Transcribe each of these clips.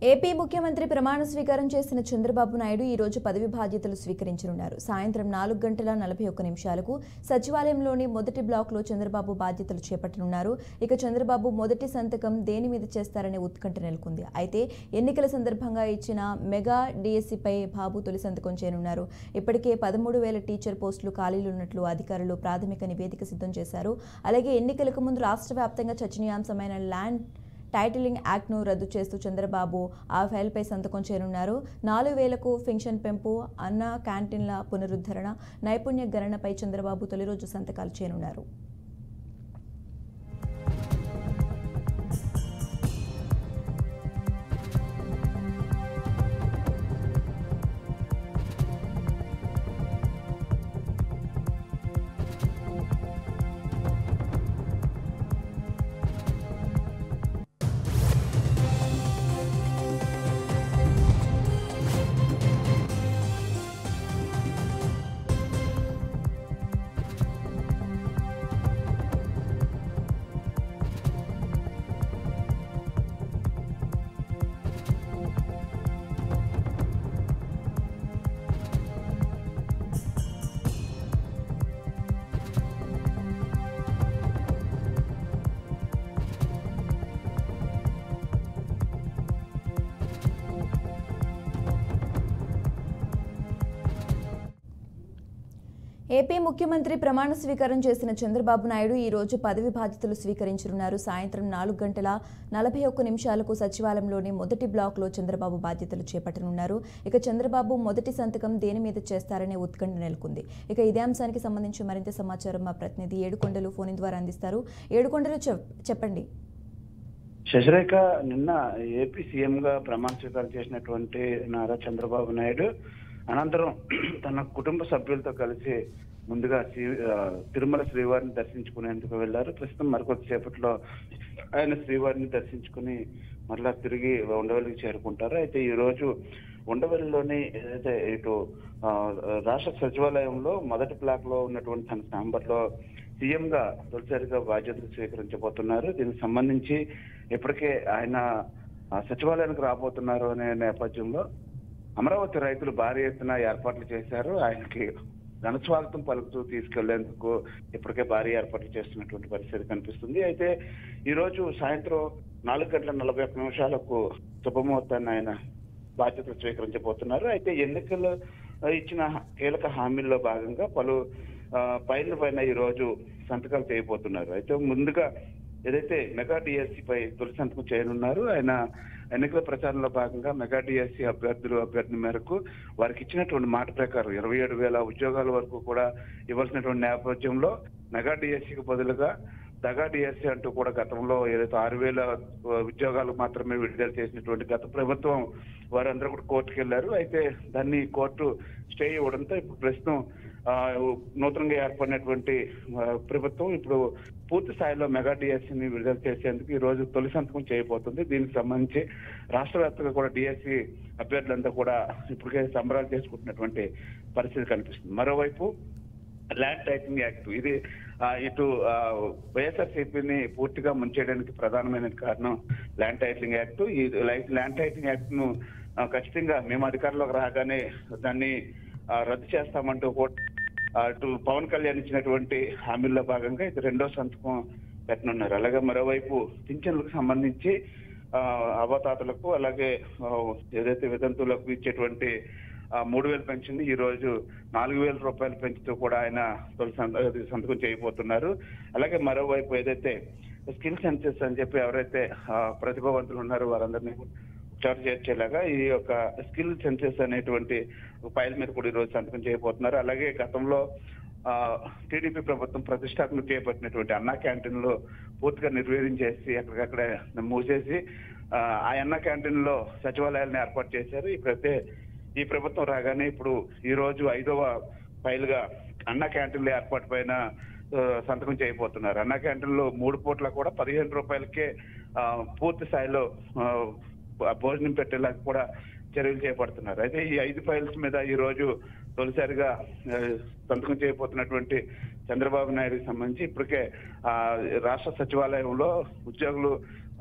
AP ముఖ్యమంత్రి ప్రమాణ స్వీకారం చేసిన చంద్రబాబు నాయుడు ఈ రోజు పదవి బాధ్యతలు స్వీకరించనున్నారు. సాయంత్రం 4:41 సచివాలయంలోని మొదటి బ్లాక్లో చంద్రబాబు బాధ్యతలు చేపట్టనున్నారు. ఇక చంద్రబాబు మొదటి సంతకం దేని మీద చేస్తారనే ఉత్కంఠ నెలకొంది. అయితే ఎన్నికల సందర్భంగా ఇచ్చిన మెగా డిఎస్సిపై బాబు తొలి సంతకం చేయనున్నారు. ఇప్పటికే 13,000 టీచర్ పోస్టులు ఖాళీలు ఉన్నట్లు అధికారులు ప్రాథమిక నివేదిక సిద్ధం చేశారు. అలాగే ఎన్నికలకు ముందు రాష్ట్ర వ్యాప్తంగా చర్చనీయాంశమైన ల్యాండ్ టైటిలింగ్ యాక్ట్ను రద్దు చేస్తూ చంద్రబాబు ఆ ఫైల్పై సంతకం చేయనున్నారు. 4,000కు పెన్షన్ పెంపు, అన్న క్యాంటీన్ల పునరుద్ధరణ, నైపుణ్య గణనపై చంద్రబాబు తొలి రోజు సంతకాలు చేయనున్నారు. ఏపీ ముఖ్యమంత్రి ప్రమాణ స్వీకారం చేసిన చంద్రబాబు నాయుడు ఈ రోజు పదవి బాధ్యతలు స్వీకరించనున్నారు. సాయంత్రం 4:41 సచివాలయంలోని మొదటి బ్లాక్లో చంద్రబాబు బాధ్యతలు చేపట్టనున్నారు. ఇక చంద్రబాబు మొదటి సంతకం దేని మీద చేస్తారనే ఉత్కంఠ నెలకొంది. ఇక ఇదే అంశానికి సంబంధించి మరింత సమాచారం మా ప్రతినిధి ఏడుకొండలు ఫోన్ ద్వారా అందిస్తారు. ఏడుకొండలు చెప్పండి. శశిరేఖ, నిన్న ఏపీ సీఎంగా ప్రమాణ స్వీకారం చేసినటువంటి నారా చంద్రబాబు నాయుడు అనంతరం తన కుటుంబ సభ్యులతో కలిసి ముందుగా తిరుమల శ్రీవారిని దర్శించుకునేందుకు వెళ్లారు. ప్రస్తుతం మరికొద్దిసేపట్లో ఆయన శ్రీవారిని దర్శించుకుని మరలా తిరిగి ఉండవల్లికి చేరుకుంటారు. అయితే ఈ రోజు ఉండవల్లిలోని ఏదైతే ఇటు రాష్ట్ర సచివాలయంలో మొదటి బ్లాక్ లో ఉన్నటువంటి తన ఛాంబర్లో సీఎంగా తొలిసారిగా బాధ్యతలు స్వీకరించబోతున్నారు. దీనికి సంబంధించి ఇప్పటికే ఆయన సచివాలయానికి రాబోతున్నారు అనే నేపథ్యంలో అమరావతి రైతులు భారీ ఎత్తున ఏర్పాట్లు చేశారు. ఆయనకి ఘన స్వాగతం పలుకుతూ తీసుకెళ్లేందుకు ఇప్పటికే భారీ ఏర్పాట్లు చేస్తున్నటువంటి పరిస్థితి కనిపిస్తుంది. అయితే ఈ రోజు సాయంత్రం 4:41 శుభముహూర్తాన్ని ఆయన బాధ్యతలు స్వీకరించబోతున్నారు. అయితే ఎన్నికలు ఇచ్చిన కీలక హామీల్లో భాగంగా పలు పైన ఈ రోజు సంతకాలు చేయబోతున్నారు. అయితే ముందుగా ఏదైతే మెగా డిఎస్సిపై తొలి సంతకం చేయనున్నారు. ఆయన ఎన్నికల ప్రచారంలో భాగంగా మెగా డిఎస్సి అభ్యర్థి మేరకు వారికి ఇచ్చినటువంటి మాట ప్రకారం 27,000 ఉద్యోగాల వరకు కూడా ఇవ్వాల్సినటువంటి నేపథ్యంలో మెగా డిఎస్సికి బదులుగా దగా డిఎస్సి అంటూ కూడా గతంలో ఏదైతే 6,000 ఉద్యోగాలు మాత్రమే విడుదల చేసినటువంటి గత ప్రభుత్వం వారందరూ కూడా కోర్టుకు వెళ్లారు. అయితే దాన్ని కోర్టు స్టే ఇవ్వడంతో ఇప్పుడు ప్రస్తుతం నూతనంగా ఏర్పడినటువంటి ప్రభుత్వం ఇప్పుడు పూర్తి స్థాయిలో మెగా డిఎస్సిని విడుదల చేసేందుకు ఈ రోజు తొలి సంతకం చేయబోతుంది. దీనికి సంబంధించి రాష్ట్ర వ్యాప్తంగా కూడా డిఎస్సి అభ్యర్థులంతా కూడా ఇప్పటికే సంబరాలు చేసుకుంటున్నటువంటి పరిస్థితి కనిపిస్తుంది. మరోవైపు ల్యాండ్ టైటిలింగ్ యాక్ట్, ఇది ఇటు వైఎస్ఆర్సీపీని పూర్తిగా ముంచేయడానికి ప్రధానమైన కారణం ల్యాండ్ టైటిలింగ్ యాక్ట్. ఈ ల్యాండ్ టైటిలింగ్ యాక్ట్ ను ఖచ్చితంగా మేము అధికారంలోకి రాగానే దాన్ని రద్దు చేస్తామంటూ కూడా అటు పవన్ కళ్యాణ్ ఇచ్చినటువంటి హామీల్లో భాగంగా ఇది రెండో సంతకం పెట్టనున్నారు. అలాగే మరోవైపు పింఛన్లకు సంబంధించి అవతాతలకు అలాగే ఏదైతే వితంతువులకు ఇచ్చేటువంటి 3,000 పెన్షన్ ఈ రోజు 4,000 రూపాయలు పెంచుతూ కూడా ఆయన సంతకం చేయబోతున్నారు. అలాగే మరోవైపు ఏదైతే స్కిల్ సెన్సెస్ అని చెప్పి ఎవరైతే ప్రతిభావంతులు ఉన్నారో వారందరినీ చోటు చేర్చేలాగా ఈ యొక్క స్కిల్ సెన్సెస్ అనేటువంటి ఫైల్ మీద కూడా ఈ రోజు సంతకం చేయబోతున్నారు. అలాగే గతంలో టీడీపీ ప్రభుత్వం ప్రతిష్టాత్మక చేపట్టినటువంటి అన్నా క్యాంటీన్లు పూర్తిగా నిర్వీర్యం చేసి అక్కడికక్కడే మూసేసి ఆ అన్నా క్యాంటీన్ లో సచివాలయాలను ఏర్పాటు చేశారు. ఇప్పుడైతే ఈ ప్రభుత్వం రాగానే ఇప్పుడు ఈ రోజు 5వ ఫైల్ గా అన్నా క్యాంటీన్ల ఏర్పాటు పైన సంతకం చేయబోతున్నారు. అన్నా క్యాంటీన్ లో 3 పూట్ల కూడా 15 రూపాయలకే పూర్తి స్థాయిలో భోజనం పెట్టేలాగా కూడా చర్యలు చేపడుతున్నారు. అయితే ఈ 5 ఫైల్స్ మీద ఈ రోజు తొలిసారిగా సంతకం చేయబోతున్నటువంటి చంద్రబాబు నాయుడుకి సంబంధించి ఇప్పటికే రాష్ట్ర సచివాలయంలో ఉద్యోగులు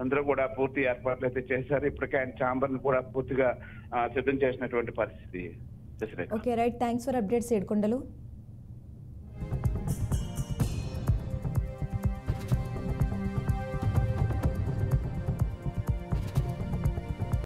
అందరూ కూడా పూర్తి ఏర్పాట్లు అయితే చేశారు. ఇప్పటికే ఆయన ఛాంబర్ ని కూడా పూర్తిగా సిద్ధం చేసినటువంటి పరిస్థితి. Okay right, thanks for updates Yedukondalu.